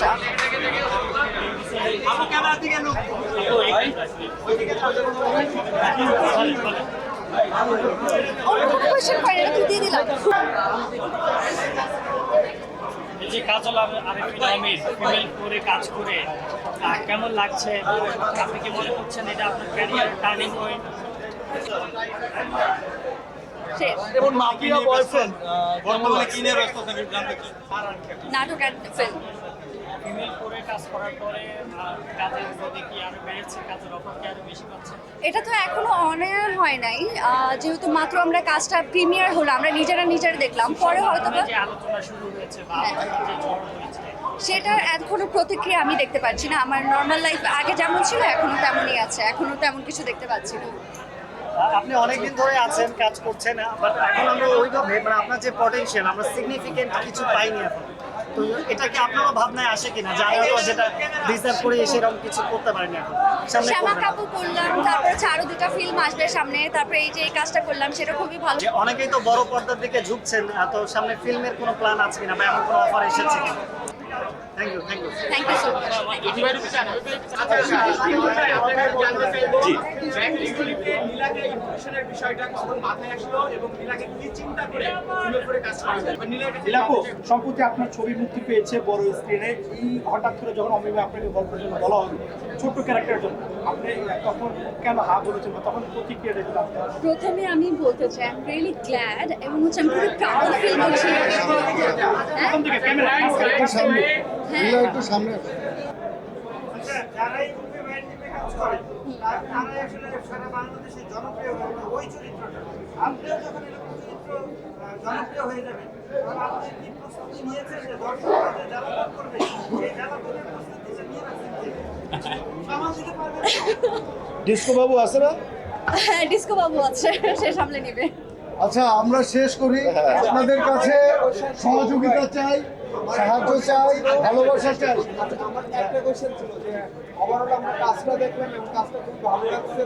এই যে কাজল আরেফিন আমির ফিমেল করে কাজ করে কেমন লাগছে? আপনি কি মনে করছেন এটা আপনার ক্যারিয়ার টার্নিং পয়েন্ট? এবং মাফিয়া বয়ফ্রেন্ড বর্তমানে কি নিয়ে ব্যস্ত আছেন জানতে চাই। নাটক অ্যান্ড ফিল্ম। ফিমেল করে কাজ করার পরে কাজের গতি কি আরো বেড়েছে? কাজের অফার কি আরো বেশি পাচ্ছে? এটা তো এখনো অন এয়ার হয় নাই, যেহেতু মাত্র আমরা কাজটা প্রিমিয়ার হলো, আমরা নিজেরা দেখলাম, পরে হয়তো যে আলোচনা শুরু হয়েছে বা আলোচনা যে ঝড় হয়েছে সেটার এখনো প্রতিক্রিয়া আমি দেখতে পাচ্ছি না। আমার নর্মাল লাইফ আগে যেমন ছিল এখনো তেমনই আছে, এখনো তেমন কিছু দেখতে পাচ্ছি না। আপনি অনেকদিন ধরে আছেন, কাজ করছেন, বাট এখন আমরা ওইভাবে মানে আপনার যে পটেনশিয়াল আমরা সিগনিফিকেন্ট কিছু পাইনি এখন। তো এটা কি আপনারও ভাবনায় আসে কিনা যে আমরা তো যেটা ডিজার্ভ করে সেরকম কিছু করতে পারিনি এখন সামনে শ্যামা করবেন? কাপু করলাম, তারপর হচ্ছে আরো 2টা ফিল্ম আসবে সামনে, তারপরে এই যে এই কাজটা করলাম সেটা খুবই ভালো। যে অনেকেই তো বড় পর্দার দিকে ঝুঁকছেন, তো সামনে ফিল্মের কোনো প্ল্যান আছে কিনা বা এমন কোনো অফার এসেছে কিনা? Thank you thank you so much. সম্প্রতি আপনার ছবি মুক্তি পেয়েছে বড় স্ক্রিনে। এই হঠাৎ করে যখন অমিবা আপনাকে গল্পের জন্য বলা হলো ছোট্ট ক্যারেক্টারের জন্য, আপনি তখন কেন হা বলেছেন বা তখন প্রতিক্রিয়া দেখলাম? প্রথমে আমি বলতে চাই আই এম রিয়েলি গ্ল্যাড, এবং হচ্ছে আমি খুবই প্রাউড ফিল করছি। প্রথম থেকে ক্যামেরা একটু সামনে যারা এই মুভি ম্যান্ডিপে কাজ করে তারা আসলে সারা বাংলাদেশে জনপ্রিয় হয়ে ওঠে ওই চরিত্রটা। আপনিও যখন এরকম চরিত্র জনপ্রিয় হয়ে যাবেন তখন আপনি কি প্রস্তুতি নিয়েছেন যে দর্শকরা যে জ্বালাতন করবে সেই জ্বালাতনের প্রস্তুতিটা নিয়ে রাখছেন? সামাল দিতে পারবেন? ডিস্কো বাবু আছে না? হ্যাঁ, ডিস্কো বাবু আছে, সে সামলে নেবে। আচ্ছা, আমরা শেষ করি। আপনাদের কাছে সহযোগিতা চাই, সাহায্য চাই, ভালোবাসা চাই। আমার একটা কোয়েশ্চেন ছিল যে ওভারঅল আমরা কাজটা দেখলাম এবং কাজটা খুব ভালো লাগছে।